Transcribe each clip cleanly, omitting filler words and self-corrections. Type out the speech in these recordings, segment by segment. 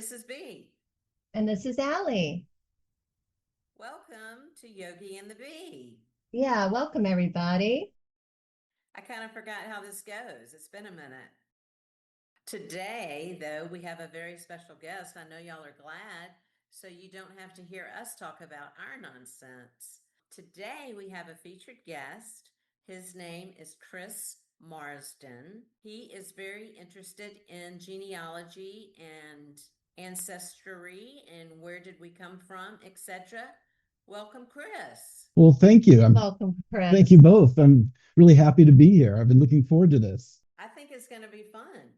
this is Bee. And this is Allie. Welcome to Yogi and the Bee. Yeah, welcome everybody. I kind of forgot how this goes. It's been a minute. Today, though, we have a very special guest. I know y'all are glad, so you don't have to hear us talk about our nonsense. Today, we have a featured guest. His name is Chris Marsden. He is very interested in genealogy and ancestry and where did we come from, etc. Welcome, Chris. Well, thank you. Welcome, Chris. Thank you both. I'm really happy to be here. I've been looking forward to this. I think it's going to be fun.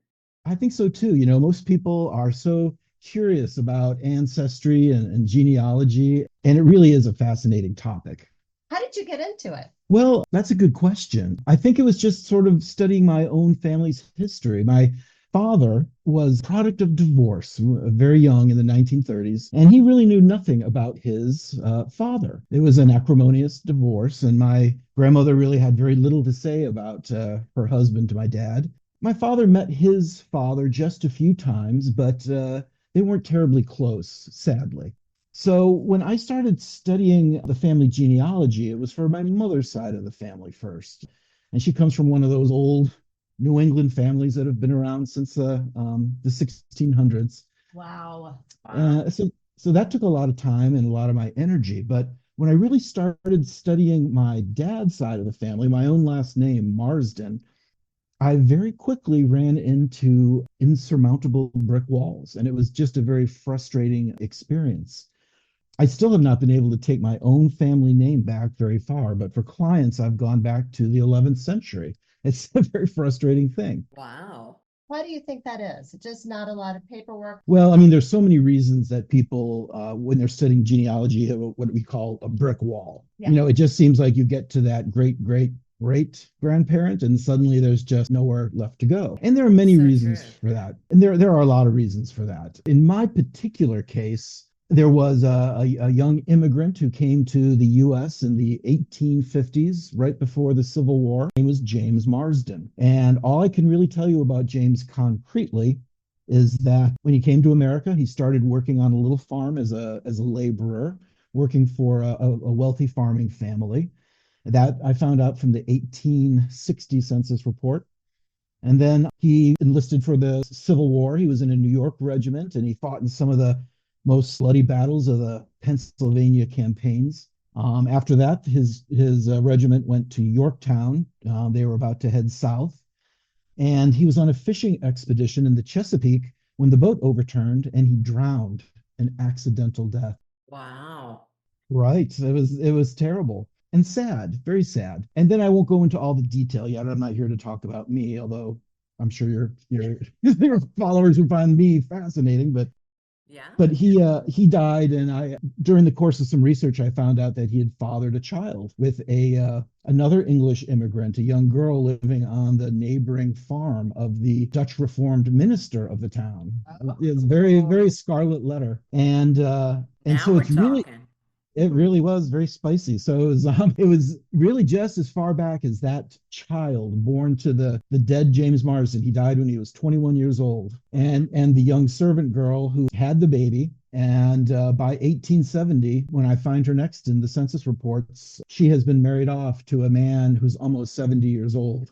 I think so too. Most people are so curious about ancestry and genealogy, and it really is a fascinating topic. How did you get into it? Well, that's a good question. I think it was just sort of studying my own family's history. My father was product of divorce, very young in the 1930s, and he really knew nothing about his father. It was an acrimonious divorce, and my grandmother really had very little to say about her husband, my dad. My father met his father just a few times, but they weren't terribly close, sadly. So when I started studying the family genealogy, it was for my mother's side of the family first. And she comes from one of those old New England families that have been around since the 1600s. Wow. So that took a lot of time and a lot of my energy. But when I really started studying my dad's side of the family, my own last name, Marsden, I very quickly ran into insurmountable brick walls. And it was just a very frustrating experience. I still have not been able to take my own family name back very far, but for clients, I've gone back to the 11th century. It's a very frustrating thing. Wow. Why do you think that is? Just not a lot of paperwork. Well, I mean, there's so many reasons that people, when they're studying genealogy, have what we call a brick wall. Yeah. It just seems like you get to that great grandparent, and suddenly there's just nowhere left to go. And there are many reasons for that. And there are a lot of reasons for that. In my particular case, there was a young immigrant who came to the US in the 1850s, right before the Civil War. His name was James Marsden. And all I can really tell you about James concretely is that when he came to America, he started working on a little farm as a laborer, working for a wealthy farming family. That I found out from the 1860 census report. And then he enlisted for the Civil War. He was in a New York regiment, and he fought in some of the most bloody battles of the Pennsylvania campaigns. After that, his regiment went to Yorktown. They were about to head south, and he was on a fishing expedition in the Chesapeake when the boat overturned and he drowned, an accidental death. Wow. Right. It was terrible and sad, very sad. And then I won't go into all the detail yet. I'm not here to talk about me, although I'm sure your followers would find me fascinating, but Yeah. But he died, and I during the course of some research, I found out that he had fathered a child with another English immigrant, a young girl living on the neighboring farm of the Dutch Reformed minister of the town. It's very, very scarlet letter, and Now so we're it's really talking. it really was very spicy. So it was really just as far back as that child born to the dead James Marsden. He died when he was 21 years old, and the young servant girl who had the baby. And by 1870, when I find her next in the census reports, she has been married off to a man who's almost 70 years old.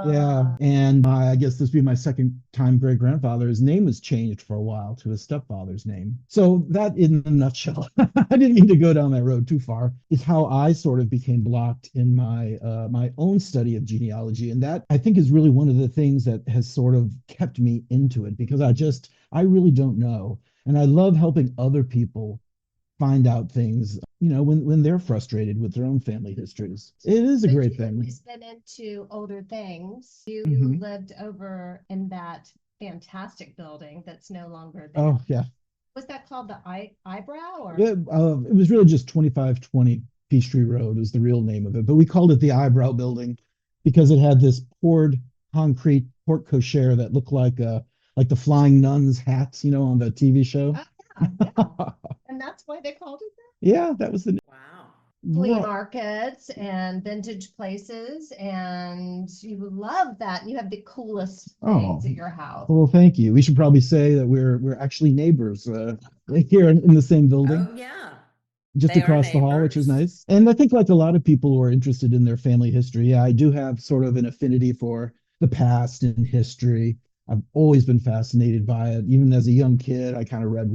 Yeah, and I guess this would be my second time great grandfather. His name was changed for a while to his stepfather's name. So that, in a nutshell, I didn't mean to go down that road too far. Is how I sort of became blocked in my own study of genealogy, and that I think is really one of the things that has sort of kept me into it, because I really don't know, and I love helping other people find out things, when they're frustrated with their own family histories. It is a But great you've thing. always been into older things. You Mhm. lived over in that fantastic building that's no longer there. Oh, yeah. Was that called the eyebrow or? It was really just 2520 Peachtree Road is the real name of it, but we called it the Eyebrow Building because it had this poured concrete porte cochere that looked like the flying nuns hats, on the TV show. Oh, yeah, yeah. And that's why they called it that? Yeah, that was the. Wow. flea Right. markets and vintage places, and you love that. You have the coolest things Oh, at your house. well, thank you. We should probably say that we're actually neighbors here in the same building, Oh, yeah. just They are across the hall, which is neighbors. nice. And I think, like a lot of people who are interested in their family history, yeah, I do have sort of an affinity for the past and history. I've always been fascinated by it. Even as a young kid, I kind of read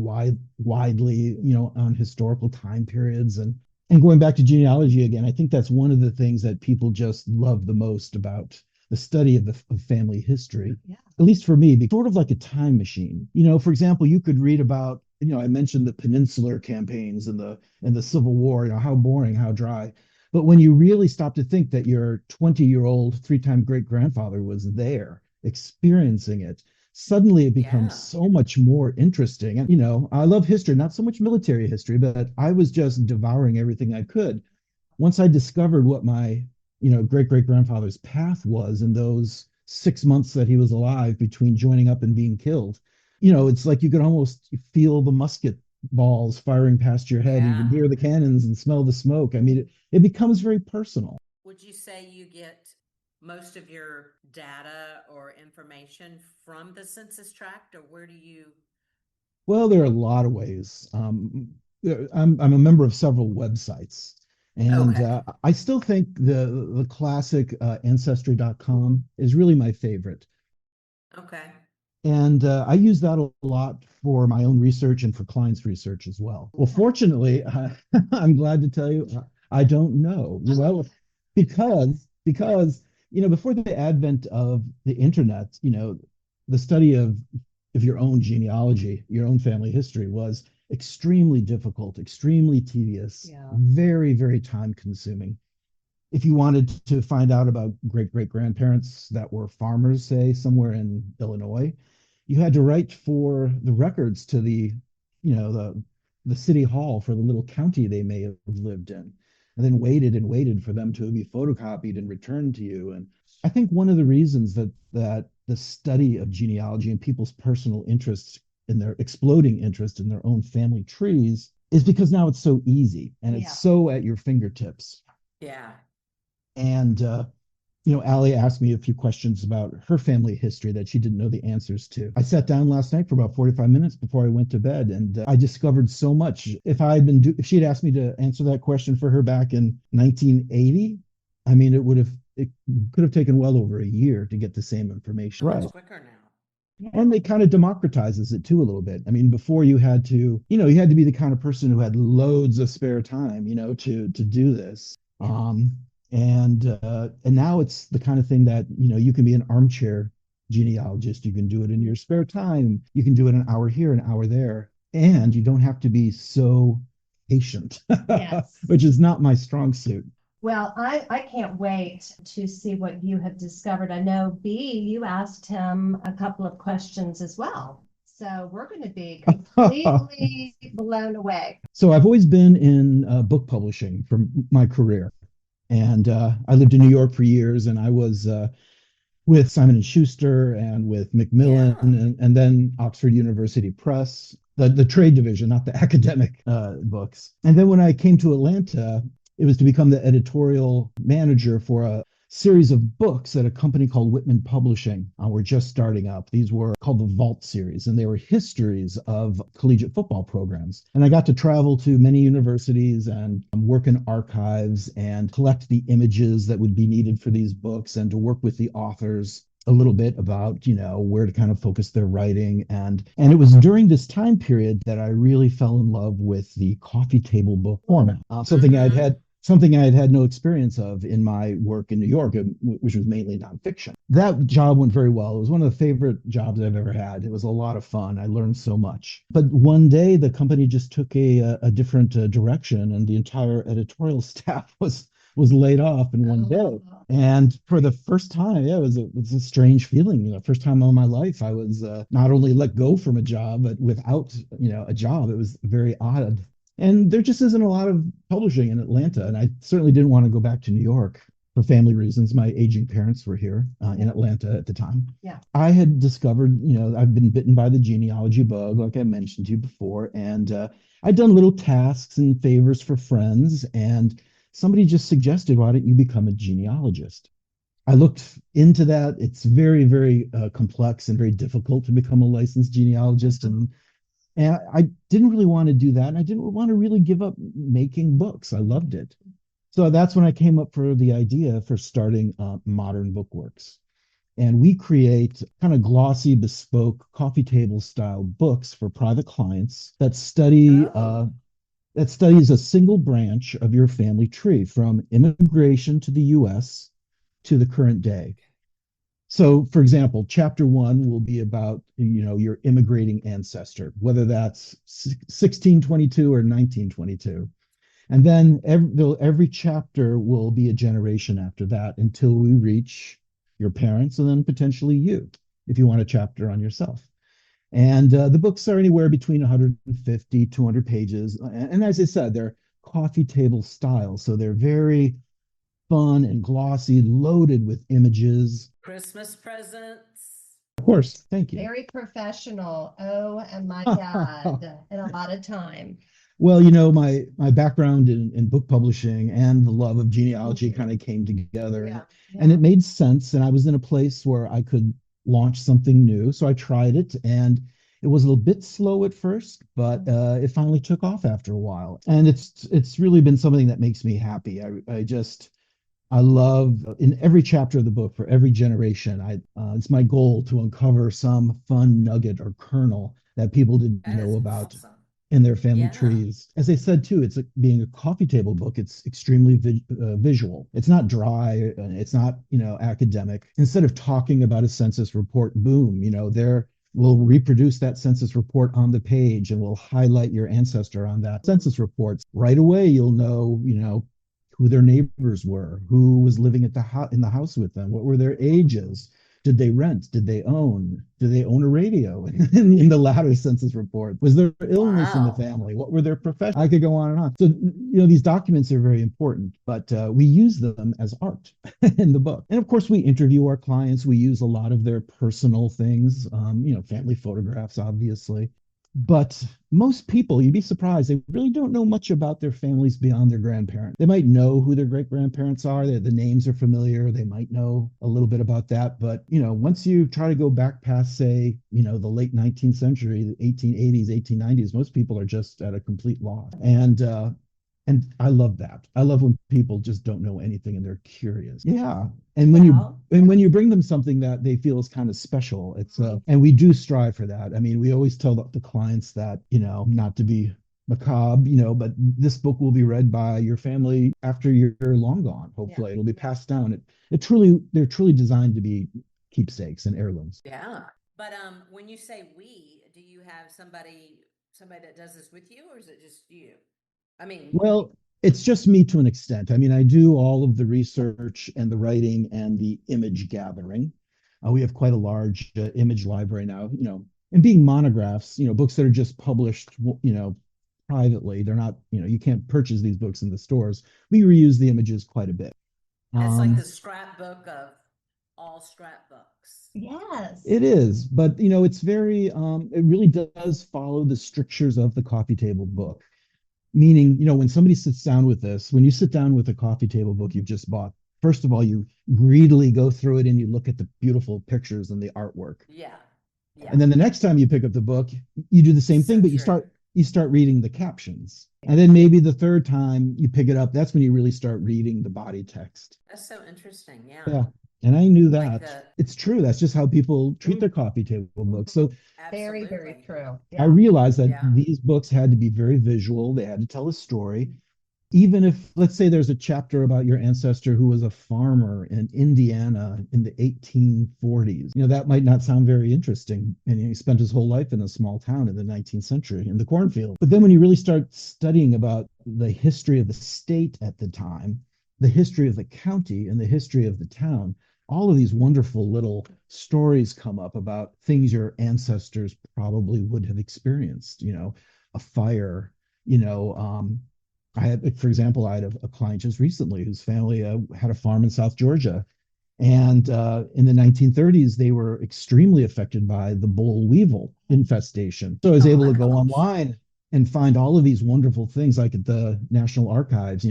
widely, on historical time periods and going back to genealogy again. I think that's one of the things that people just love the most about the study of family history. Yeah. At least for me, sort of like a time machine. For example, you could read about, I mentioned the Peninsular campaigns and the Civil War, how boring, how dry. But when you really stop to think that your 20-year-old three-time great-grandfather was there experiencing it, suddenly it becomes Yeah. so much more interesting. And, I love history, not so much military history, but I was just devouring everything I could. Once I discovered what my, great-great-grandfather's path was in those 6 months that he was alive between joining up and being killed, it's like you could almost feel the musket balls firing past your head. You can Yeah. hear the cannons and smell the smoke. I mean, it becomes very personal. Would you say you get most of your data or information from the census tract, or where do you? Well, there are a lot of ways. I'm a member of several websites, and Okay. I still think the classic ancestry.com is really my favorite. Okay. And I use that a lot for my own research and for clients' research as well. Well, fortunately, I'm glad to tell you, I don't know. Because before the advent of the internet, the study of your own genealogy, your own family history was extremely difficult, extremely tedious, Yeah. very, very time consuming. If you wanted to find out about great great grandparents that were farmers, say somewhere in Illinois, you had to write for the records to the city hall for the little county they may have lived in, and then waited and waited for them to be photocopied and returned to you. And I think one of the reasons that the study of genealogy and people's personal interests in their exploding interest in their own family trees is because now it's so easy and Yeah. it's so at your fingertips. Yeah. And Allie asked me a few questions about her family history that she didn't know the answers to. I sat down last night for about 45 minutes before I went to bed, and I discovered so much. If she had asked me to answer that question for her back in 1980, I mean, it could have taken well over a year to get the same information. Much Right. quicker now. And it kind of democratizes it too a little bit. I mean, before you had to be the kind of person who had loads of spare time, to do this. And now it's the kind of thing that, you can be an armchair genealogist. You can do it in your spare time. You can do it an hour here, an hour there, and you don't have to be so patient, Yes. which is not my strong suit. Well, I can't wait to see what you have discovered. I know, Bee, you asked him a couple of questions as well. So we're going to be completely blown away. So I've always been in book publishing for my career. And I lived in New York for years, and I was with Simon and Schuster and with Macmillan, Yeah. and then Oxford University Press, the trade division, not the academic books. And then when I came to Atlanta, it was to become the editorial manager for a series of books at a company called Whitman Publishing. We're just starting up. These were called the Vault series, and they were histories of collegiate football programs. And I got to travel to many universities and work in archives and collect the images that would be needed for these books and to work with the authors a little bit about where to kind of focus their writing. And it was during this time period that I really fell in love with the coffee table book format, something I had had no experience of in my work in New York, which was mainly nonfiction. That job went very well. It was one of the favorite jobs I've ever had. It was a lot of fun. I learned so much. But one day, the company just took a different direction, and the entire editorial staff was laid off in one day. And for the first time, yeah, it was a strange feeling. First time in my life, I was not only let go from a job, but without a job. It was very odd. And there just isn't a lot of publishing in Atlanta. And I certainly didn't want to go back to New York for family reasons. My aging parents were here in Atlanta at the time. Yeah. I had discovered, I've been bitten by the genealogy bug, like I mentioned to you before. And I'd done little tasks and favors for friends. And somebody just suggested, why don't you become a genealogist? I looked into that. It's very, very complex and very difficult to become a licensed genealogist. And I didn't really want to do that. And I didn't want to really give up making books. I loved it. So that's when I came up for the idea for starting Modern Bookworks. And we create kind of glossy, bespoke coffee table style books for private clients Oh, that studies a single branch of your family tree from immigration to the US to the current day. So, for example, chapter one will be about, your immigrating ancestor, whether that's 1622 or 1922. And then every chapter will be a generation after that until we reach your parents and then potentially you, if you want a chapter on yourself. And the books are anywhere between 150, 200 pages. And as I said, they're coffee table style. So they're very fun and glossy, loaded with images. Christmas presents. Of course, thank you. Very professional. Oh, and my God, and a lot of time. Well, my background in book publishing and the love of genealogy kind of came together, Yeah, and yeah. it made sense. And I was in a place where I could launch something new, so I tried it, and it was a little bit slow at first, but it finally took off after a while. And it's really been something that makes me happy. I love in every chapter of the book for every generation. It's my goal to uncover some fun nugget or kernel that people didn't That know is about awesome. in their family Yeah. trees. As I said too, it's being a coffee table book. It's extremely visual. It's not dry. It's not academic. Instead of talking about a census report, boom, there we'll reproduce that census report on the page and we'll highlight your ancestor on that census report. Right away, you'll know, who their neighbors were, who was living at in the house with them, what were their ages, did they rent, did they own, did they own a radio in the latter census report, was there illness in the Wow. family, what were their professions. I could go on and on. So these documents are very important, but we use them as art in the book. And of course we interview our clients. We use a lot of their personal things, family photographs, obviously. But most people, you'd be surprised, they really don't know much about their families beyond their grandparents. They might know who their great grandparents are, the names are familiar, they might know a little bit about that. But, once you try to go back past, say, the late 19th century, the 1880s, 1890s, most people are just at a complete loss. And I love that. I love when people just don't know anything and they're curious. Yeah. And when you bring them something that they feel is kind of special, and we do strive for that. I mean, we always tell the clients that, not to be macabre, but this book will be read by your family after you're long gone. Hopefully, it'll be passed down. They're truly designed to be keepsakes and heirlooms. Yeah. But when you say we, do you have somebody that does this with you, or is it just you? I mean, Well, it's just me to an extent. I mean, I do all of the research and the writing and the image gathering. We have quite a large image library now, and being monographs, books that are just published, privately. They're not, you can't purchase these books in the stores. We reuse the images quite a bit. it's like Um, the scrapbook of all scrapbooks. Yes. it is, but it really does follow the strictures of the coffee table book. Meaning, when somebody sits down with this, when you sit down with a coffee table book you've just bought, first of all, you greedily go through it and you look at the beautiful pictures and the artwork. Yeah. Yeah. And then the next time you pick up the book, you do the same So thing, but true. you start reading the captions. And then maybe the third time you pick it up, that's when you really start reading the body text. That's so interesting. Yeah. Yeah. And I knew Like that. the It's true. That's just how people treat their coffee table books. So Very, very absolutely. true. I Yeah. realized that Yeah. these books had to be very visual. They had to tell a story. Even if, let's say, there's a chapter about your ancestor who was a farmer in Indiana in the 1840s, that might not sound very interesting. And he spent his whole life in a small town in the 19th century in the cornfield. But then when you really start studying about the history of the state at the time, the history of the county, and the history of the town, all of these wonderful little stories come up about things your ancestors probably would have experienced, a fire, you know, for example, I had a client just recently whose family had a farm in South Georgia. And in the 1930s, they were extremely affected by the boll weevil infestation. So I was Oh able my to go gosh. online and find all of these wonderful things like at the National Archives,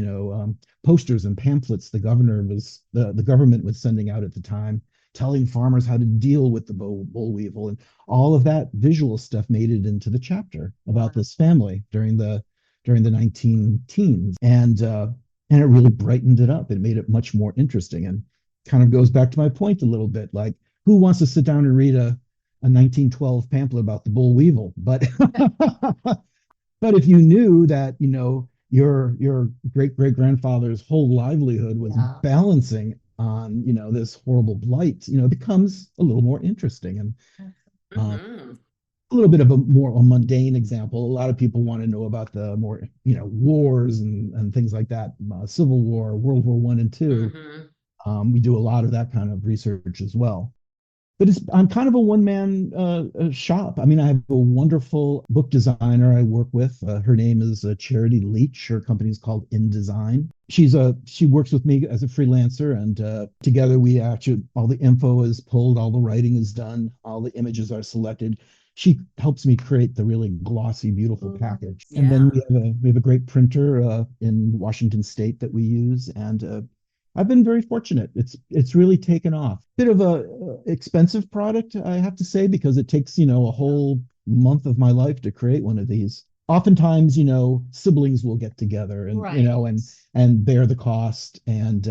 posters and pamphlets the government was sending out at the time, telling farmers how to deal with the boll weevil, and all of that visual stuff made it into the chapter about this family during the 19 teens, and it really brightened it up. It made it much more interesting, and kind of goes back to my point a little bit. Like, who wants to sit down and read a 1912 pamphlet about the boll weevil? But but if you knew that, your great great grandfather's whole livelihood was balancing on, this horrible blight, it becomes a little more interesting. And a little bit of a mundane example. A lot of people want to know about the more, wars and things like that. Civil War, World War I and II. We do a lot of that kind of research as well. But I'm kind of a one-man shop. I mean, I have a wonderful book designer I work with. Her name is Charity Leach. Her company is called InDesign. She works with me as a freelancer, and together we actually, all the info is pulled, all the writing is done, all the images are selected. She helps me create the really glossy, beautiful package. And then we have a great printer in Washington State that we use, and I've been very fortunate. It's really taken off. Bit of a expensive product, I have to say, because it takes, a whole month of my life to create one of these. Oftentimes, siblings will get together and, and bear the cost and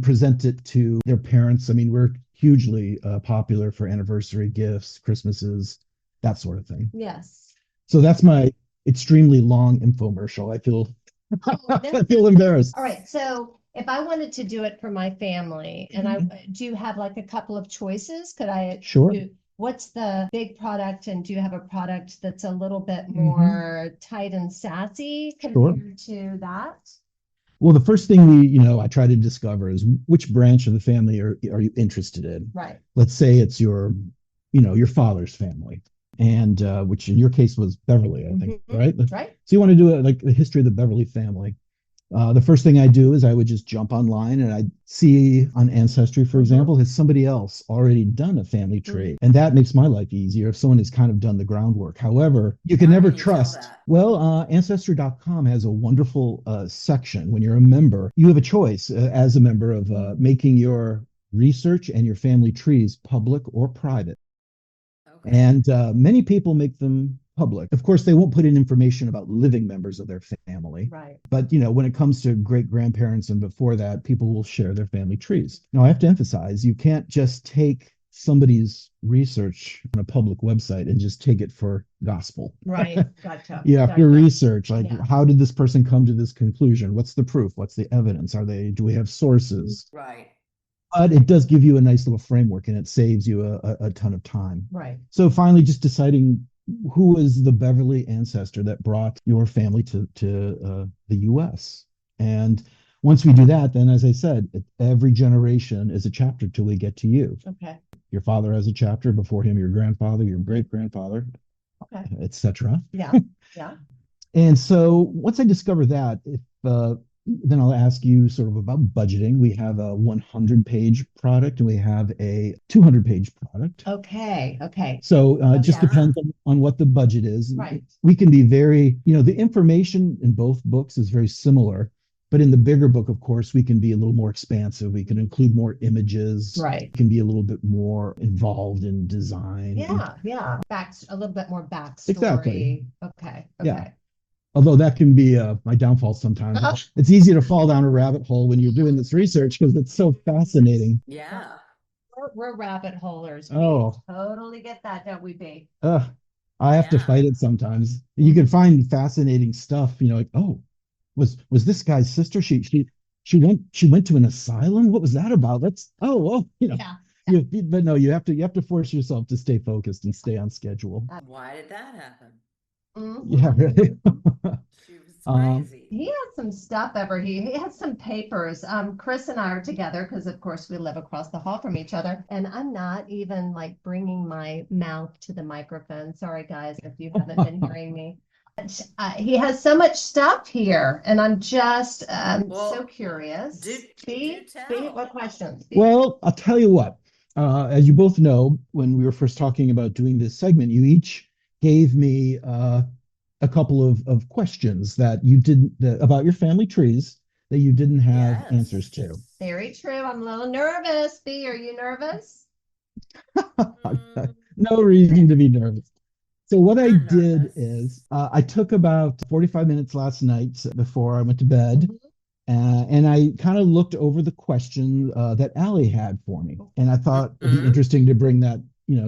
present it to their parents. I mean, we're hugely popular for anniversary gifts, Christmases, that sort of thing. Yes. So that's my extremely long infomercial. I feel I feel embarrassed. All right. So if I wanted to do it for my family, and do you have like a couple of choices? Could I Sure. What's the big product, and do you have a product that's a little bit more tight and sassy compared to that? Well, the first thing I try to discover is which branch of the family are you interested in? Right. Let's say it's your father's family, and which in your case was Beverly, I think, right? Right. So you want to do like the history of the Beverly family. The first thing I do is I would just jump online and I'd see on Ancestry, for example, has somebody else already done a family tree? And that makes my life easier if someone has kind of done the groundwork. However, you can never trust. Well, Ancestry.com has a wonderful section. When you're a member, you have a choice as a member of making your research and your family trees public or private. And many people make them public. Of course, they won't put in information about living members of their family. Right. But, when it comes to great grandparents and before that, people will share their family trees. Now, I have to emphasize, you can't just take somebody's research on a public website and just take it for gospel. Right. Gotcha. You have to research, like, how did this person come to this conclusion? What's the proof? What's the evidence? Do we have sources? Right. But it does give you a nice little framework, and it saves you a ton of time. Right. So finally, just deciding who is the Beverly ancestor that brought your family to the U.S. And once we do that, then, as I said, every generation is a chapter till we get to you. Okay. Your father has a chapter, before him your grandfather, your great grandfather, etc. Yeah. Yeah. And so once I discover that, then I'll ask you sort of about budgeting. We have a 100-page product and we have a 200-page product. Okay. Okay. So it just depends on what the budget is. Right. We can be very, the information in both books is very similar, but in the bigger book, of course, we can be a little more expansive. We can include more images. Right. We can be a little bit more involved in design. Yeah. Yeah. A little bit more backstory. Exactly. Okay. Yeah. Although that can be my downfall sometimes. It's easy to fall down a rabbit hole when you're doing this research because it's so fascinating. Yeah. We're rabbit holers. Oh. We totally get that, don't we, Bee? I have to fight it sometimes. You can find fascinating stuff, like, oh, was this guy's sister? She went to an asylum? What was that about? But no, you have to force yourself to stay focused and stay on schedule. Why did that happen? Yeah, really. She was crazy. He has some stuff he has some papers. Chris and I are together because, of course, we live across the hall from each other. And I'm not even like bringing my mouth to the microphone. Sorry, guys, if you haven't been hearing me. He has so much stuff here, and I'm just so curious. Bee, what questions? Bee? Well, I'll tell you what. As you both know, when we were first talking about doing this segment, you each gave me a couple of questions that you didn't about your family trees that you didn't have answers Yes. to. Very true. I'm a little nervous. Bee, are you nervous? Mm, No reason to be nervous. So what I not did nervous. is I took about 45 minutes last night before I went to bed, Mhm. and I kind of looked over the question that Allie had for me, and I thought it'd be Hmm. interesting to bring that,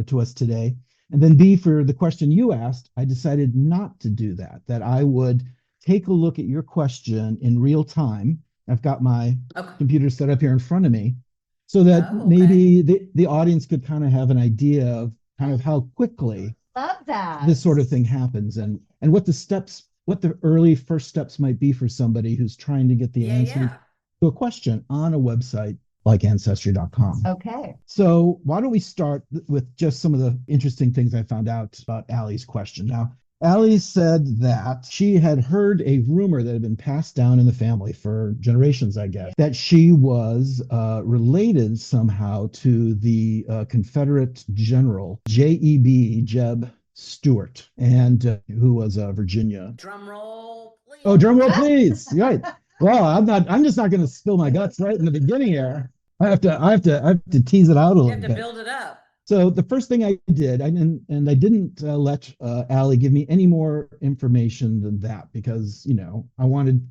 to us today. And then B, for the question you asked, I decided not to do that. That I would take a look at your question in real time. I've got my Okay. computer set up here in front of me, so that Oh, okay. maybe the audience could kind of have an idea of kind of how quickly Love that. this sort of thing happens, and what the early first steps might be for somebody who's trying to get the Yeah, answer yeah. to a question on a website like ancestry.com. Okay. So why don't we start with just some of the interesting things I found out about Allie's question. Now, Allie said that she had heard a rumor that had been passed down in the family for generations, I guess, that she was related somehow to the Confederate general J.E.B. Jeb Stuart, and who was Virginia. Drum roll, Oh, please. drum roll, please. Right. Well, I'm just not going to spill my guts right in the beginning here. I have to tease it out a You little have to bit. build it up. So the first thing I did, and I didn't let Allie give me any more information than that because I wanted,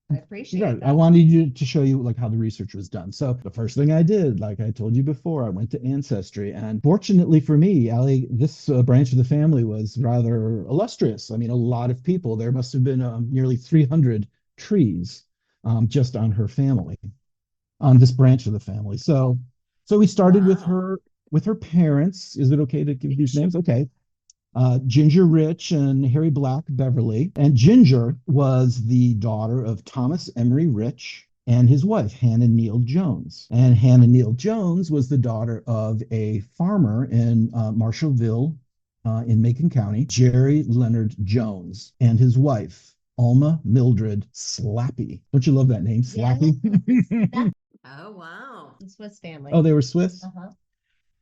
I yeah, appreciate I that. wanted you to show you like how the research was done. So the first thing I did, like I told you before, I went to Ancestry, and fortunately for me, Allie, this branch of the family was rather illustrious. I mean, a lot of people. There must have been nearly 300 trees just on her family, on this branch of the family. So we started Wow. with her parents. Is it okay to give these names? Okay. Ginger Rich and Harry Black Beverly. And Ginger was the daughter of Thomas Emery Rich and his wife, Hannah Neal Jones. And Hannah Neal Jones was the daughter of a farmer in Marshallville in Macon County, Jerry Leonard Jones, and his wife, Alma Mildred Slappy. Don't you love that name, Slappy? Yeah. Oh, wow. Swiss family. Oh, they were Swiss? Uh-huh.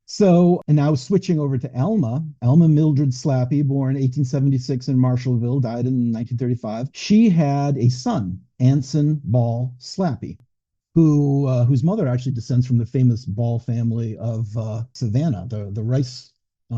So, and now switching over to Alma Mildred Slappy, born 1876 in Marshallville, died in 1935. She had a son, Anson Ball Slappy, whose mother actually descends from the famous Ball family of Savannah, the rice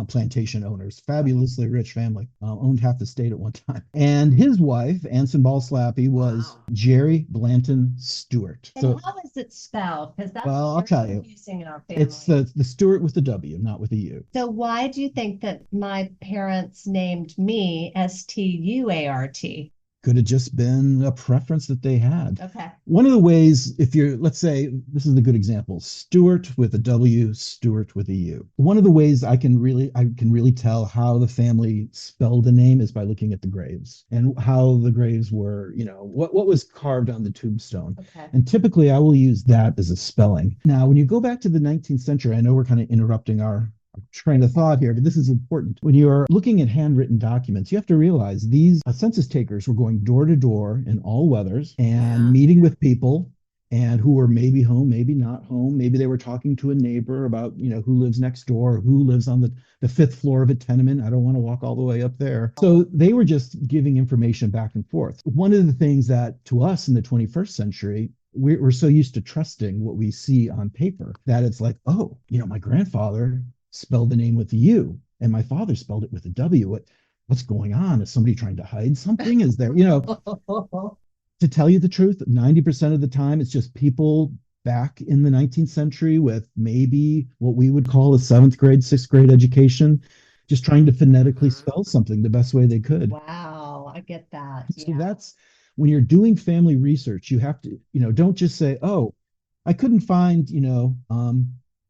plantation owners, fabulously rich family, owned half the state at one time. And his wife, Anson Ball Slappy, was Wow. Jerry Blanton Stewart. And So, how is it spelled? Because that's well, I'll very tell you, confusing in our it's family. the Stewart with the W, not with a U. So why do you think that my parents named me Stuart? Could have just been a preference that they had. Okay. One of the ways, if you're, let's say, this is a good example, Stewart with a W, Stewart with a U. One of the ways I can really tell how the family spelled the name is by looking at the graves and how the graves were, what was carved on the tombstone. Okay. And typically I will use that as a spelling. Now, when you go back to the 19th century, I know we're kind of interrupting our train of thought here, but this is important. When you're looking at handwritten documents, you have to realize these census takers were going door to door in all weathers and Yeah. meeting with people and who were maybe home, maybe not home. Maybe they were talking to a neighbor about, who lives next door, or who lives on the fifth floor of a tenement. I don't want to walk all the way up there. So they were just giving information back and forth. One of the things that to us in the 21st century, we're so used to trusting what we see on paper that it's like, oh, my grandfather spelled the name with a U, and my father spelled it with a W. What's going on? Is somebody trying to hide something? Is there, to tell you the truth, 90% of the time it's just people back in the 19th century with maybe what we would call a seventh grade, sixth grade education, just trying to phonetically Hmm. spell something the best way they could. Wow, I get that. So Yeah. that's when you're doing family research, you have to, don't just say, oh, I couldn't find,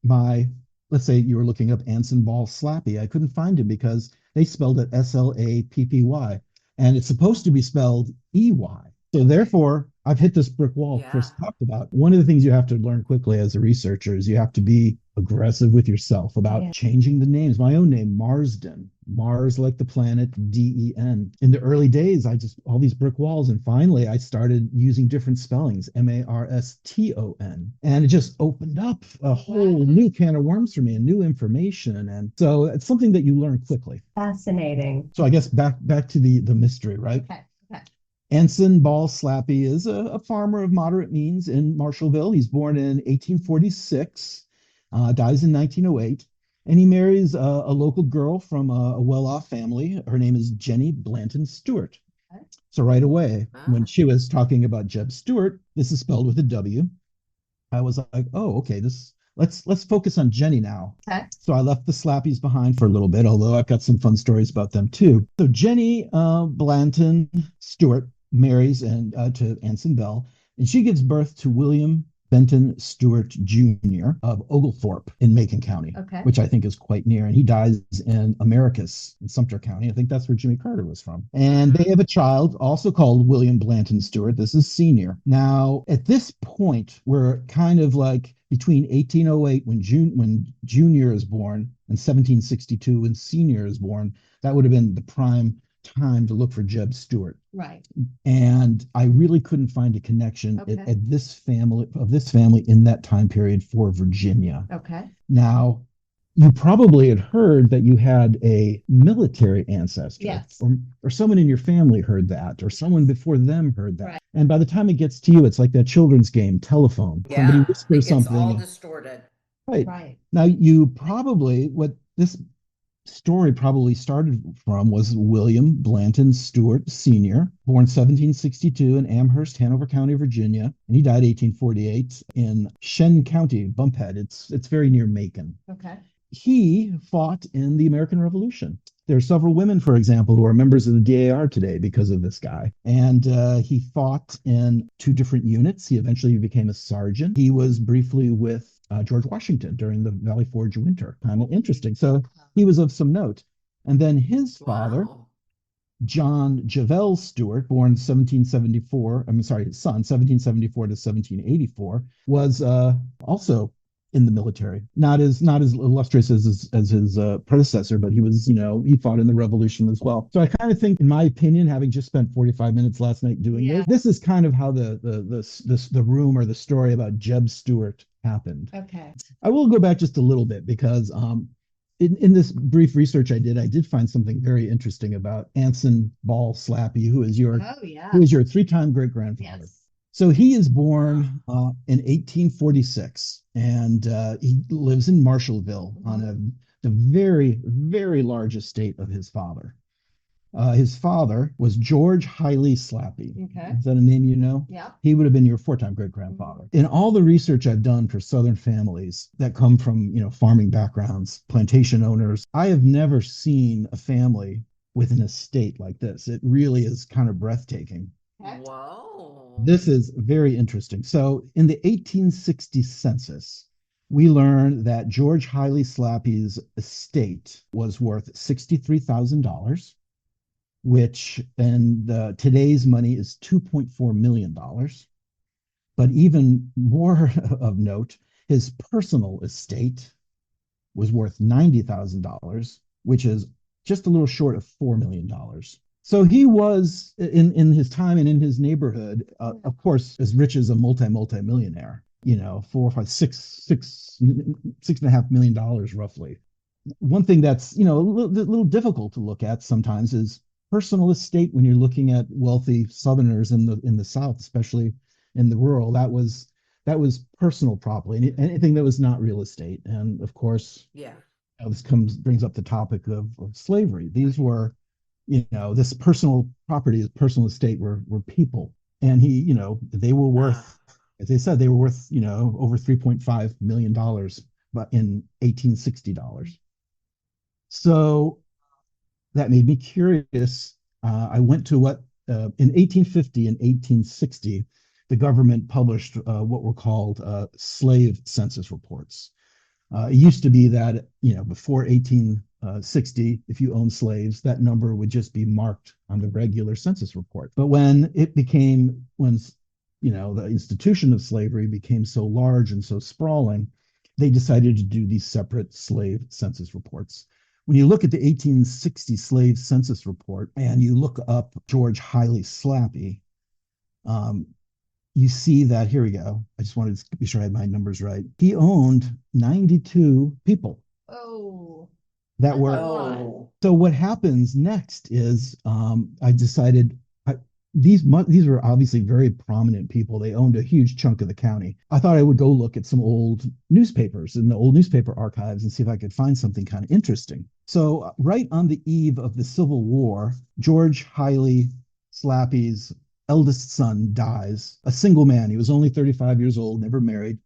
my, let's say you were looking up Anson Ball Slappy. I couldn't find him because they spelled it Slappy, and it's supposed to be spelled EY. So therefore, I've hit this brick wall Yeah. Chris talked about. One of the things you have to learn quickly as a researcher is you have to be aggressive with yourself about changing the names. My own name, Marsden, Mars like the planet, Den. In the early days, I just all these brick walls, and finally I started using different spellings, Marston, and it just opened up a whole new can of worms for me and new information. And so it's something that you learn quickly. Fascinating. So I guess back to the mystery, right? Okay. Okay. Anson Ball Slappy is a farmer of moderate means in Marshallville. He's born in 1846, dies in 1908, and he marries a local girl from a well-off family. Her name is Jenny Blanton Stewart. Okay. So right away, when Ah. she was talking about Jeb Stewart, this is spelled with a W. I was like, oh, okay, let's focus on Jenny now. Okay. So I left the Slappies behind for a little bit, although I've got some fun stories about them too. So Jenny Blanton Stewart marries to Anson Bell, and she gives birth to William Benton Stewart Jr. of Oglethorpe in Macon County, Okay. which I think is quite near. And he dies in Americus in Sumter County. I think that's where Jimmy Carter was from. And they have a child also called William Blanton Stewart. This is senior. Now, at this point, we're kind of like between 1808 when Junior is born and 1762 when Senior is born. That would have been the prime time to look for Jeb Stewart. Right. And I really couldn't find a connection Okay. at this family in that time period for Virginia. Okay. Now, you probably had heard that you had a military ancestor. Yes. Or someone in your family heard that, or someone before them heard that. Right. And by the time it gets to you, it's like that children's game, telephone. Yeah. Somebody It whispers gets something. all distorted. Right. Right. Now, you probably, what this story probably started from was William Blanton Stewart Sr., born 1762 in Amherst, Hanover County, Virginia, and he died 1848 in Shen County, Bumphead. It's very near Macon. Okay. He fought in the American Revolution. There are several women, for example, who are members of the DAR today because of this guy. And he fought in two different units. He eventually became a sergeant. He was briefly with George Washington during the Valley Forge winter. Kind of interesting. So he was of some note. And then his father, Wow. John Javel Stewart, born 1774, I'm sorry, his son, 1774 to 1784, was also in the military. Not as illustrious as his predecessor, but he was, he fought in the Revolution as well. So I kind of think, in my opinion, having just spent 45 minutes last night doing this is kind of how the room or the story about Jeb Stewart happened. Okay. I will go back just a little bit because in this brief research I did find something very interesting about Anson Ball Slappy, who is your three-time great-grandfather. Yes. So he is born in 1846, and he lives in Marshallville on the very, very large estate of his father. His father was George Hiley Slappy. Okay. Is that a name you know? Yeah. He would have been your four-time great-grandfather. In all the research I've done for Southern families that come from, farming backgrounds, plantation owners, I have never seen a family with an estate like this. It really is kind of breathtaking. Okay. Whoa. This is very interesting. So in the 1860 census, we learned that George Hiley Slappy's estate was worth $63,000, which in today's money is $2.4 million. But even more of note, his personal estate was worth $90,000, which is just a little short of $4 million. So he was, in his time and in his neighborhood, of course, as rich as a multi-millionaire, $6.5 million roughly. One thing that's, a little difficult to look at sometimes is personal estate when you're looking at wealthy Southerners in the South, especially in the rural. That was personal property, and anything that was not real estate. And of course, this brings up the topic of slavery. These were, this personal property, this personal estate were people, and they were worth, as they said, they were worth over $3.5 million, but in 1860 dollars. So that made me curious. I went to what in 1850 and 1860, the government published what were called slave census reports. It used to be that, before 1860, if you owned slaves, that number would just be marked on the regular census report. But when the institution of slavery became so large and so sprawling, they decided to do these separate slave census reports. When you look at the 1860 slave census report and you look up George Hiley Slappy, um, you see that, here we go. I just wanted to be sure I had my numbers right. He owned 92 people. Oh, that were. Oh, So what happens next is I decided these were obviously very prominent people. They owned a huge chunk of the county. I thought I would go look at some old newspapers in the old newspaper archives and see if I could find something kind of interesting. So right on the eve of the Civil War, George Hiley Slappy's eldest son dies, a single man. He was only 35 years old, never married,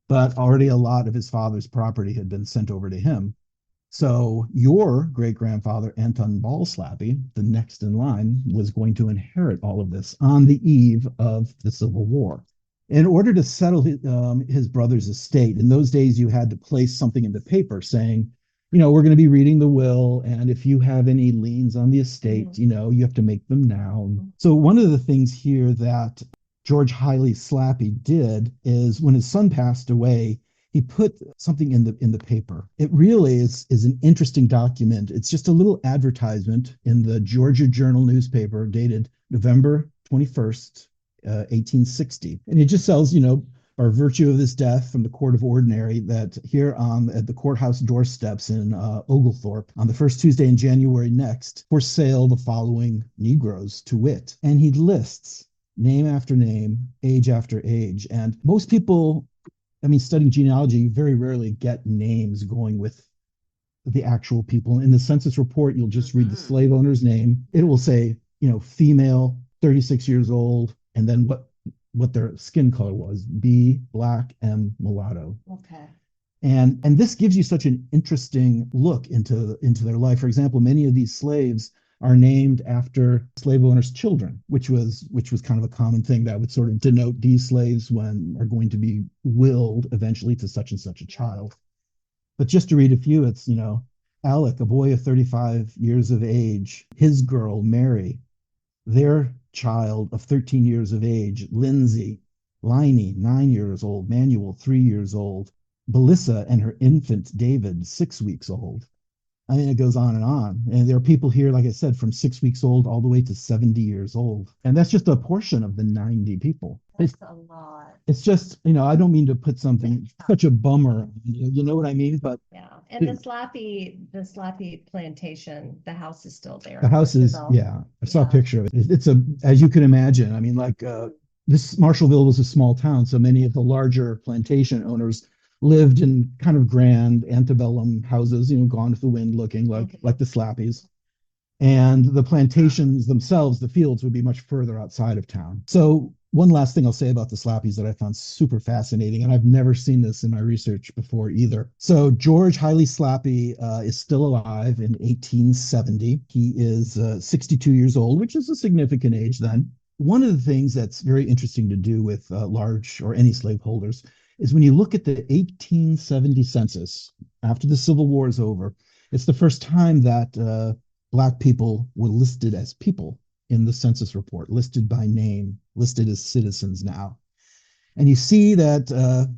but already a lot of his father's property had been sent over to him. So your great grandfather, Anton Ball Slappy, the next in line, was going to inherit all of this on the eve of the Civil War. In order to settle his brother's estate, in those days you had to place something in the paper saying, we're going to be reading the will, and if you have any liens on the estate, you have to make them now. So one of the things here that George Hiley Slappy did is when his son passed away, he put something in the paper. It really is an interesting document. It's just a little advertisement in the Georgia Journal newspaper dated November 21st, 1860. And it just says, by virtue of this death from the court of ordinary, that here at the courthouse doorsteps in Oglethorpe on the first Tuesday in January next, for sale the following Negroes, to wit. And he lists name after name, age after age. And most people, studying genealogy, you very rarely get names going with the actual people. In the census report, you'll just read the slave owner's name. It will say, female, 36 years old, and then what their skin color was: B, black, M, mulatto. Okay. And this gives you such an interesting look into their life. For example, many of these slaves are named after slave owners' children, which was kind of a common thing that would sort of denote these slaves when are going to be willed eventually to such and such a child. But just to read a few, it's, Alec, a boy of 35 years of age, his girl, Mary, their child of 13 years of age, Lindsay, Liney, 9 years old, Manuel, 3 years old, Belissa and her infant, David, 6 weeks old. It goes on. And there are people here, like I said, from 6 weeks old all the way to 70 years old. And that's just a portion of the 90 people. That's a lot. It's just, I don't mean to put such a bummer, you know what I mean? But yeah. And the Slappy plantation, the house is still there. The house is, I saw a picture of it. It's as you can imagine, this Marshallville was a small town, so many of the larger plantation owners lived in kind of grand antebellum houses, gone with the wind, looking like the Slappies. And the plantations themselves, the fields, would be much further outside of town. So one last thing I'll say about the Slappies that I found super fascinating, and I've never seen this in my research before either. So George Hiley Slappy is still alive in 1870. He is 62 years old, which is a significant age then. One of the things that's very interesting to do with large or any slaveholders is when you look at the 1870 census, after the Civil War is over, it's the first time that Black people were listed as people in the census report, listed by name, listed as citizens now. And you see that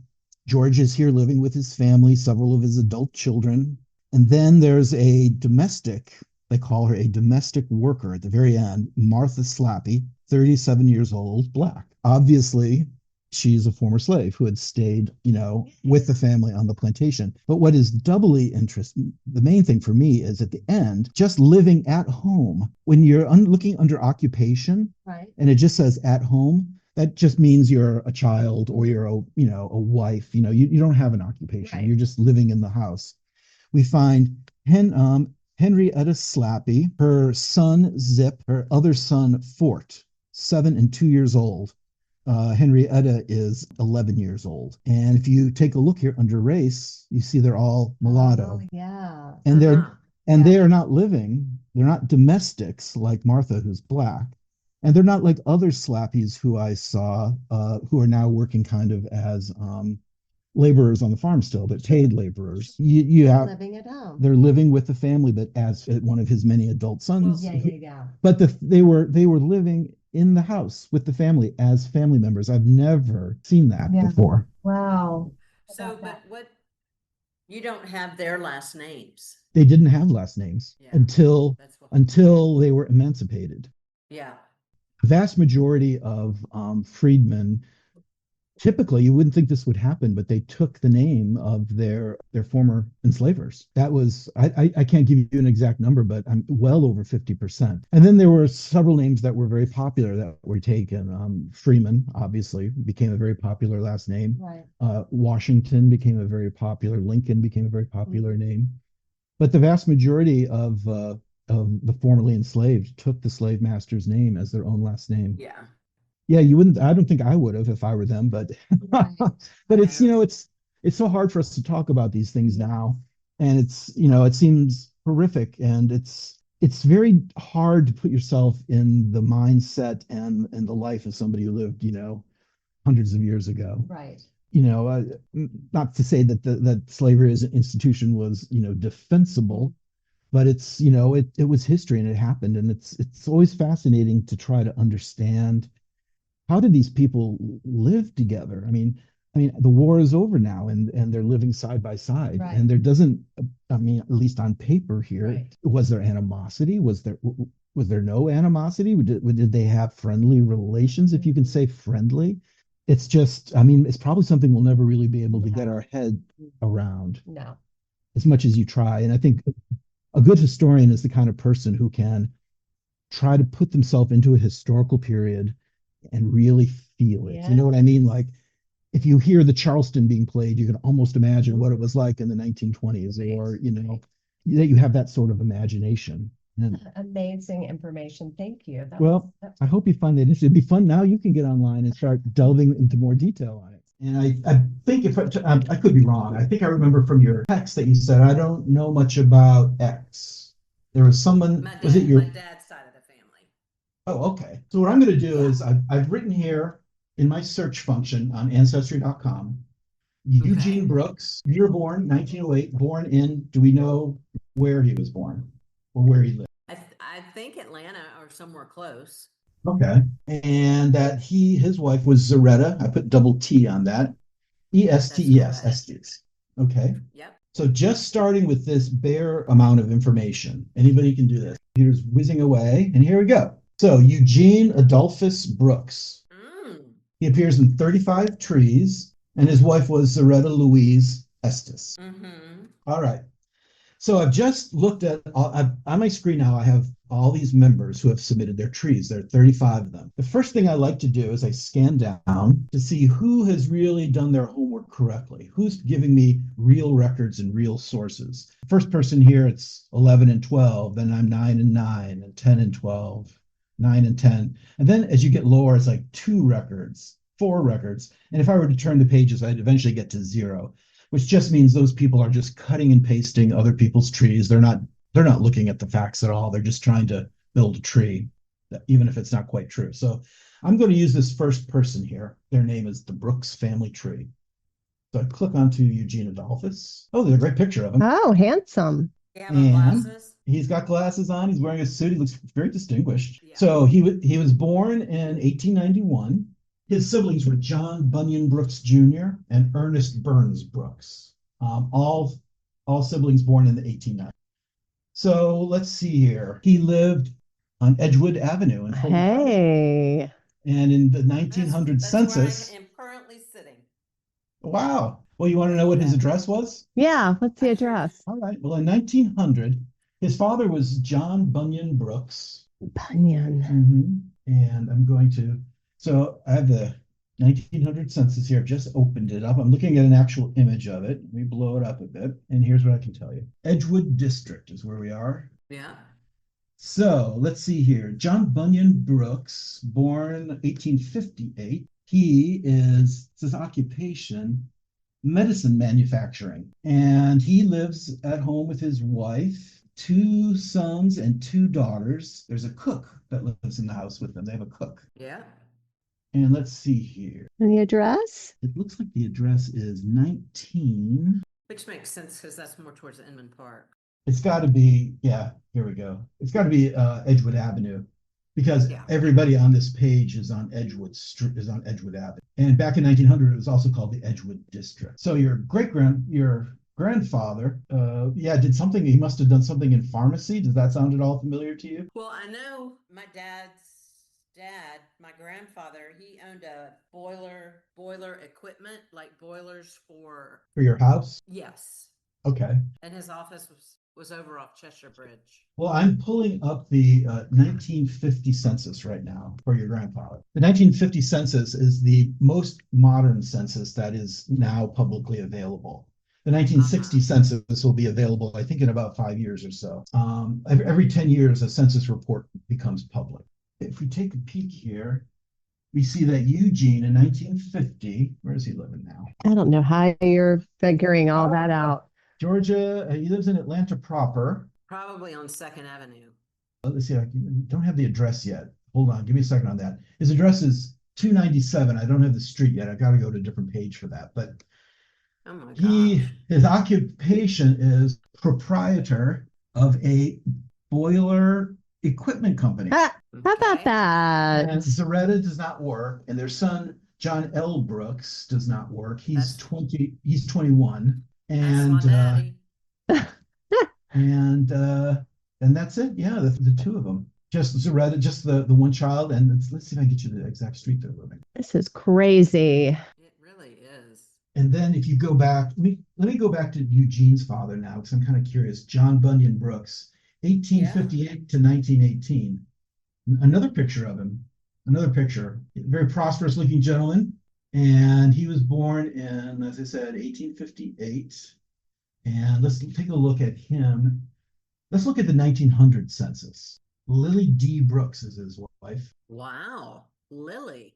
George is here living with his family, several of his adult children. And then there's a domestic, they call her a domestic worker at the very end, Martha Slappy, 37 years old, Black. Obviously, she's a former slave who had stayed, with the family on the plantation. But what is doubly interesting, the main thing for me, is at the end, just living at home. When you're looking under occupation, right, and it just says at home, that just means you're a child or you're a wife. You don't have an occupation. Right. You're just living in the house. We find Henrietta Slappy, her son Zip, her other son Fort, 7 and 2 years old. Henrietta is 11 years old. And if you take a look here under race, you see they're all mulatto. Oh, yeah. And they are not they're not domestics like Martha, who's Black. And they're not like other Slappies who I saw, who are now working kind of as laborers on the farm still, but paid laborers. You have living at home. They're living with the family, but as one of his many adult sons. Yeah. But they were living in the house with the family as family members. I've never seen that before. Wow. So, but what, you don't have their last names. They didn't have last names until they were emancipated. Yeah. The vast majority of freedmen, typically, you wouldn't think this would happen, but they took the name of their former enslavers. That was, I can't give you an exact number, but I'm well over 50%. And then there were several names that were very popular that were taken. Freeman, obviously, became a very popular last name. Right. Washington became a very popular. Lincoln became a very popular name. But the vast majority of the formerly enslaved took the slave master's name as their own last name. Yeah. Yeah, you wouldn't. I don't think I would have if I were them, but Right. but it's it's so hard for us to talk about these things now, and it seems horrific, and it's very hard to put yourself in the mindset and the life of somebody who lived hundreds of years ago. Right. Not to say that slavery as an institution was defensible, but it was history and it happened, and it's always fascinating to try to understand how did these people live together. I mean the war is over now, and they're living side by side, Right. and there doesn't, at least on paper here, Right. was there animosity? Was there no animosity? Did they have friendly relations, if you can say friendly? It's just, it's probably something we'll never really be able to get our head around. No. As much as you try. And I think a good historian is the kind of person who can try to put themselves into a historical period and really feel it. You know what I mean? Like, if you hear the Charleston being played, you can almost imagine what it was like in the 1920s, or that you have that sort of imagination. And, amazing information. Thank you. I hope you find that interesting. It'd be fun. Now you can get online and start delving into more detail on it. And I think, if I could be wrong, I think I remember from your text that you said, I don't know much about X. There was someone, My dad's side of the family. Oh, okay. So what I'm going to do is I've written here in my search function on ancestry.com, Eugene Brooks, year born, 1908, born in, do we know where he was born or where he lived? I think Atlanta or somewhere close. Okay. And that his wife was Zaretta. I put double T on that. Estes, Estes. Okay. Yep. So just starting with this bare amount of information, anybody can do this. Computer's whizzing away, and here we go. So Eugene Adolphus Brooks. He appears in 35 trees, and his wife was Zaretta Louise Estes. All right. So I've just looked at, on my screen now, I have all these members who have submitted their trees. There are 35 of them. The first thing I like to do is I scan down to see who has really done their homework correctly, who's giving me real records and real sources. First person here, it's 11 and 12, then I'm 9 and 9, and 10 and 12, 9 and 10. And then as you get lower, it's like 2 records, 4 records. And if I were to turn the pages, I'd eventually get to 0, which just means those people are just cutting and pasting other people's trees. They're not looking at the facts at all. They're just trying to build a tree, even if it's not quite true. So I'm going to use this first person here. Their name is the Brooks family tree. So I click onto Eugene Adolphus. Oh, there's a great picture of him. Oh, handsome. And glasses. He's got glasses on. He's wearing a suit. He looks very distinguished. Yeah. So he was born in 1891. His siblings were John Bunyan Brooks Jr. and Ernest Burns Brooks. All siblings born in the 1890s. So let's see here. He lived on Edgewood Avenue in Fulton County. And in the 1900 census. That's where I am currently sitting. Wow. Well, you want to know what his address was? Yeah, what's the address? All right. Well, in 1900, his father was John Bunyan Brooks. Bunyan. And I'm going to, so I have the 1900 census here. I've just opened it up. I'm looking at an actual image of it. Let me blow it up a bit. And here's what I can tell you. Edgewood District is where we are. Yeah. So let's see here. John Bunyan Brooks, born 1858. His occupation, medicine manufacturing. And he lives at home with his wife, 2 sons and 2 daughters. There's a cook that lives in the house with them. They have a cook. Yeah. And let's see here. And the address? It looks like the address is 19. Which makes sense because that's more towards Inman Park. It's got to be, yeah, here we go. It's got to be Edgewood Avenue. because Yeah. everybody on this page is on Edgewood Avenue. And back in 1900, it was also called the Edgewood District. So your grandfather, did something. He must have done something in pharmacy. Does that sound at all familiar to you? Well, I know my dad's dad, my grandfather, he owned a boiler equipment, like boilers for, For your house? yes. Okay. And his office was over off Cheshire Bridge. Well, I'm pulling up the 1950 census right now for your grandfather. The 1950 census is the most modern census that is now publicly available. The 1960 census will be available, I think, in about 5 years or so. Every 10 years, a census report becomes public. If we take a peek here, we see that Eugene in 1950, where is he living now? I don't know how you're figuring all that out. Georgia, he lives in Atlanta proper. Probably on Second Avenue. Let's see, I don't have the address yet. Hold on, give me a second on that. His address is 297. I don't have the street yet. I've got to go to a different page for that. But Oh my gosh. his occupation is proprietor of a boiler equipment company. How about Okay. that? And Zaretta does not work, and their son John L. Brooks does not work. He's 20. He's 21, That's my daddy. and that's it. Yeah, the two of them. Just Zaretta, just the one child, and let's see if I can get you the exact street they're living. This is crazy. It really is. And then if you go back, let me go back to Eugene's father now, because I'm kind of curious. John Bunyan Brooks, 1858 to 1918. Another picture of him. Another picture. Very prosperous looking gentleman. And he was born in, as I said, 1858. And let's take a look at him. Let's look at the 1900 census. Lily D. Brooks is his wife. Wow. Lily.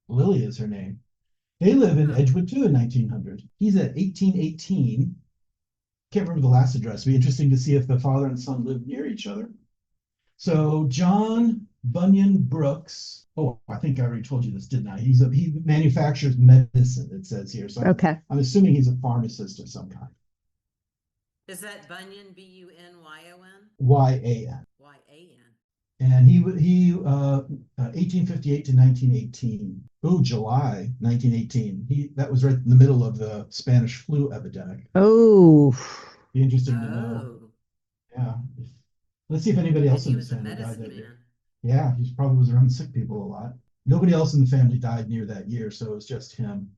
Lily is her name. They live in Edgewood too in 1900. He's at 1818. Can't remember the last address. It'd be interesting to see if the father and son lived near each other. So John Bunyan Brooks. Oh, I think I already told you this, didn't I? He manufactures medicine, it says here. So Okay. I'm assuming he's a pharmacist of some kind. Is that Bunyan, Bunyon? Y-A-N. Y-A-N. And he 1858 to 1918. Oh, July 1918. That was right in the middle of the Spanish flu epidemic. Oh, Be interesting to know. Yeah. Let's see if anybody else in his family died that year. Yeah, he probably was around sick people a lot. Nobody else in the family died near that year, so it was just him.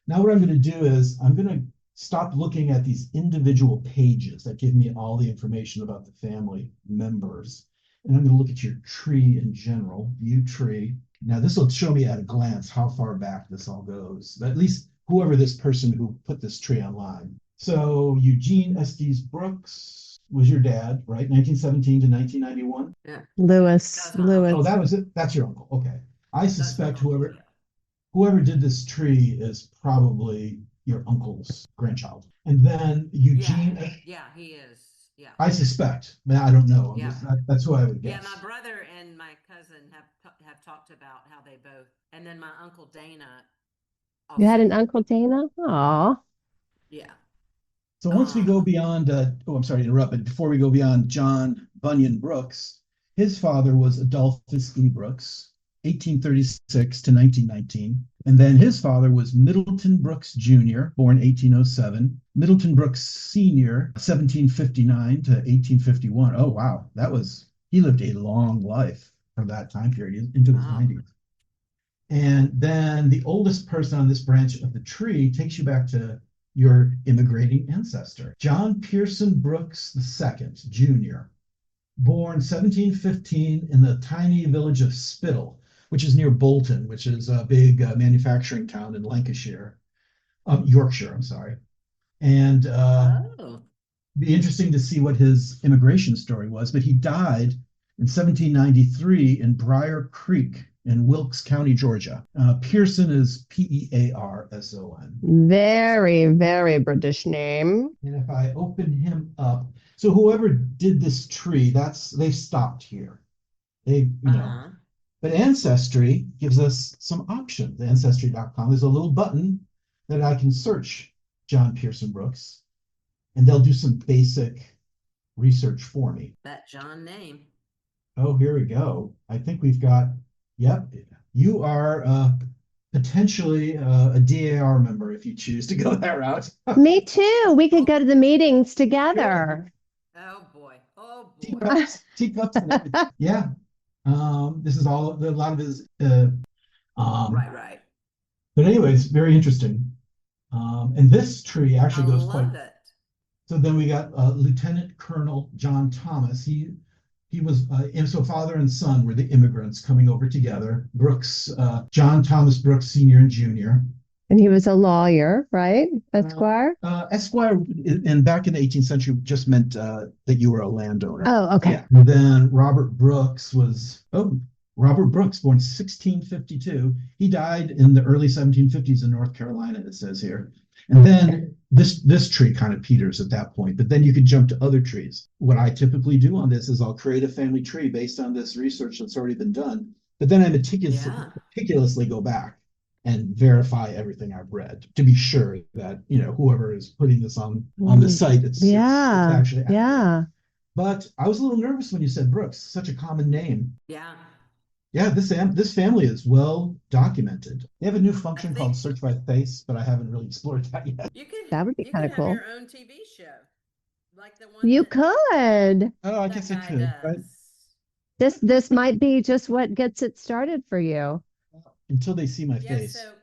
Now what I'm going to do is I'm going to stop looking at these individual pages that give me all the information about the family members. And I'm going to look at your tree in general, view tree. Now this will show me at a glance how far back this all goes, at least whoever this person who put this tree online. So Eugene Estes Brooks was your dad, right? 1917 to 1991? Yeah. Lewis. Oh, that was it? That's your uncle. Okay. I suspect whoever did this tree is probably your uncle's grandchild. And then Eugene. Yeah, he is. Yeah. I suspect. I don't know. That's who I would guess. Yeah, my brother and my cousin have talked about how they both, and then my uncle Dana. Also. You had an Uncle Dana? Aw. Yeah. So once we go beyond, I'm sorry to interrupt, but before we go beyond John Bunyan Brooks, his father was Adolphus E. Brooks, 1836 to 1919. And then his father was Middleton Brooks Jr., born 1807. Middleton Brooks Sr., 1759 to 1851. Oh, wow. He lived a long life from that time period into his 90s. And then the oldest person on this branch of the tree takes you back to your immigrating ancestor, John Pearson Brooks II, Jr., born 1715 in the tiny village of Spittal, which is near Bolton, which is a big manufacturing town in Yorkshire, I'm sorry. And be interesting to see what his immigration story was, but he died in 1793 in Briar Creek in Wilkes County, Georgia. Pearson is Pearson. Very, very British name. And if I open him up, so whoever did this tree, they stopped here. But Ancestry gives us some options. Ancestry.com. There's a little button that I can search John Pearson Brooks, and they'll do some basic research for me. That John name. Oh, here we go. I think we've got, yep, you are potentially a DAR member if you choose to go that route. Me too. We could Oh, go to the meetings together. oh boy. Oh boy. Teacups and everything. Yeah. This is all a lot of his um, Right, right. but anyways, very interesting. And this tree I actually goes quite. love it. So then we got Lieutenant Colonel John Thomas. He was and so father and son were the immigrants coming over together. Brooks, John Thomas Brooks Sr. and Jr. And he was a lawyer, right? Esquire? Esquire, and back in the 18th century, just meant that you were a landowner. Oh, okay. Yeah. And then Robert Brooks, born 1652. He died in the early 1750s in North Carolina, it says here. And then this tree kind of peters at that point, but then you could jump to other trees. What I typically do on this is I'll create a family tree based on this research that's already been done, but then I meticulously go back and verify everything I've read to be sure that whoever is putting this on the site, it's actually accurate. Yeah. But I was a little nervous when you said Brooks, such a common name. Yeah. Yeah, this family is well documented. They have a new function called think Search by Face, but I haven't really explored that yet. That would be you kind could of have cool. your own TV show, like the one You that could. Oh, I that guess I guy could, right? does. This might be just what gets it started for you. Until they see my Yeah, face. so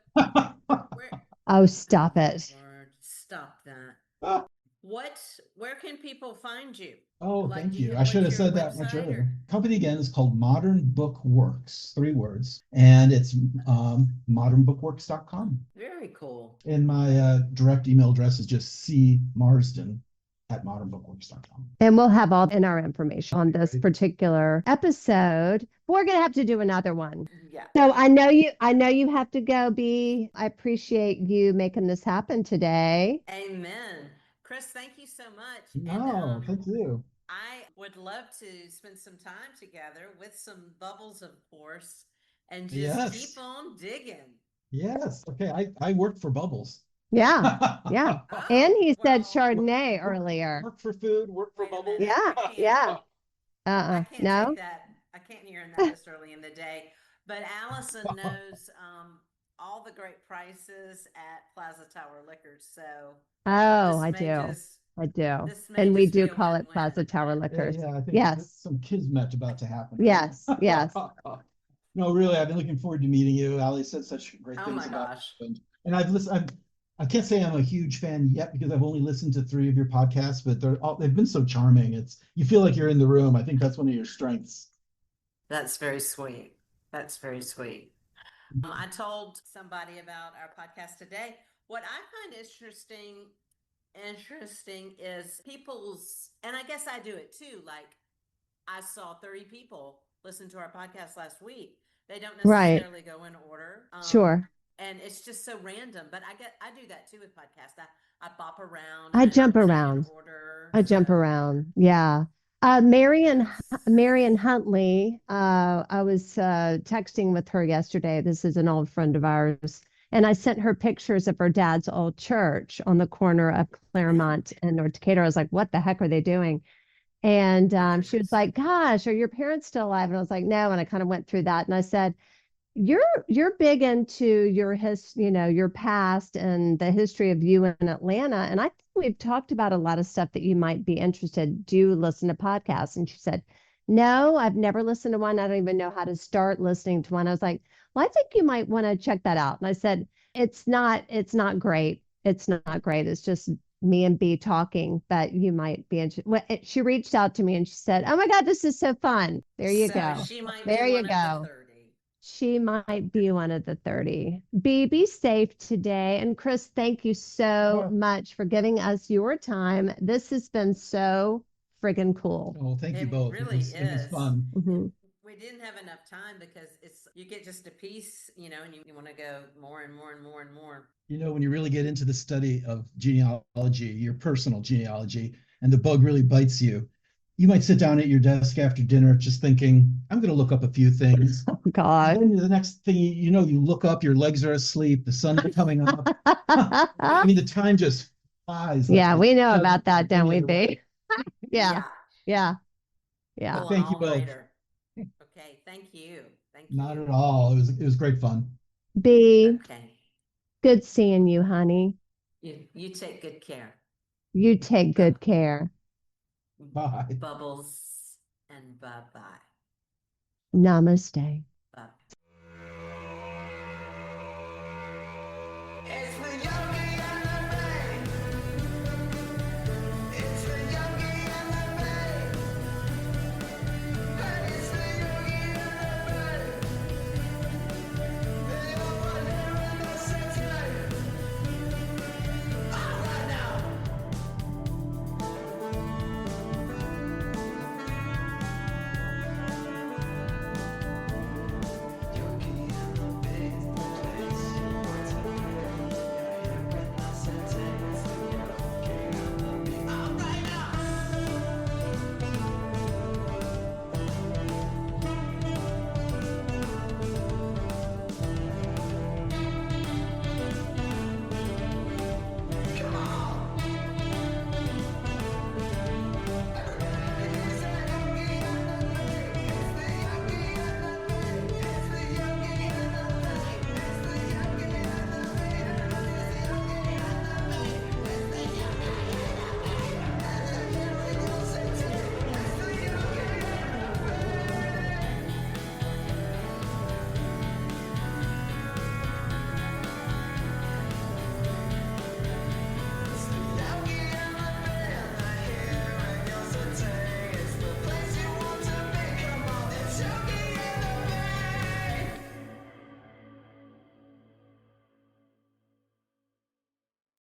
where Oh, stop it. Lord, stop that. Ah, Where can people find you? oh, Like, thank do you you. I should what's have your said that much website earlier. or? Company again is called Modern Book Works, 3 words, and it's modernbookworks.com. Very cool. And my direct email address is just cmarsden@modernbookworks.com. And we'll have all in our information on this Right. particular episode. We're gonna have to do another one. Yeah. So I know you have to go, B. I appreciate you making this happen today. Amen. Chris, thank you so much. No, thank you. I would love to spend some time together with some bubbles, of course, and just keep Yes. on digging. Yes. Okay. I work for Bubbles. Yeah, yeah. Oh, And he said well, Chardonnay earlier. Work for food, work for wait a Bubbles. minute. Yeah, yeah. I can't No. take that. I can't hear that this early in the day. But Allison knows all the great prices at Plaza Tower Liquors. So Oh, this I may do. just I do. this may And we just be do a call it win-win. Plaza Tower Liquors. Yeah, I think Yes. some kismet about to happen. Yes. Yes. No, really, I've been looking forward to meeting you. Allie said such great Oh things my about gosh. you. And I've listened. I can't say I'm a huge fan yet because I've only listened to 3 of your podcasts, but they've been so charming. You feel like you're in the room. I think that's one of your strengths. That's very sweet. That's very sweet. I told somebody about our podcast today. What I find interesting is people's, and I guess I do it too. Like I saw 30 people listen to our podcast last week. They don't Right. necessarily go in order. Sure. And it's just so random. But I do that too with podcasts. I bop around. I and jump not check in around. order. I jump So, around. Yeah. Marion yes. Marion Huntley, I was texting with her yesterday. This is an old friend of ours. And I sent her pictures of her dad's old church on the corner of Claremont and North Decatur. I was like, what the heck are they doing? And Oh, she was goodness. like, gosh, are your parents still alive? And I was like, no. And I kind of went through that. And I said, you're big into your past and the history of you in Atlanta. And I think we've talked about a lot of stuff that you might be interested. Do you listen to podcasts? And she said, no, I've never listened to one. I don't even know how to start listening to one. I was like, well, I think you might want to check that out. And I said, it's not great. It's not great. It's just me and B talking, but you might be interested. Well, she reached out to me and she said, oh my God, this is so fun. There you So go. she might There be you one of the go. 30. She might be one of the 30. Be safe today. And Chris, thank you so much for giving us your time. This has been so friggin' cool. Oh, thank you It both. really It was is. fun. Mhm. We didn't have enough time because you get just a piece, and you want to go more and more and more and more. When you really get into the study of genealogy, your personal genealogy, and the bug really bites you, you might sit down at your desk after dinner just thinking, I'm going to look up a few things. Oh, God. And then the next thing you look up, your legs are asleep, the sun's coming up. I mean, the time just flies. Yeah, we know doesn't about that, don't we, any other way. B? Yeah, yeah, yeah. Pull an Thank you both. all-nighter. Okay, thank you. Thank Not you. at all. It was great fun. B, Okay. good seeing you, honey. You take good care. You take good care. Bye. Bubbles and bye-bye. Namaste.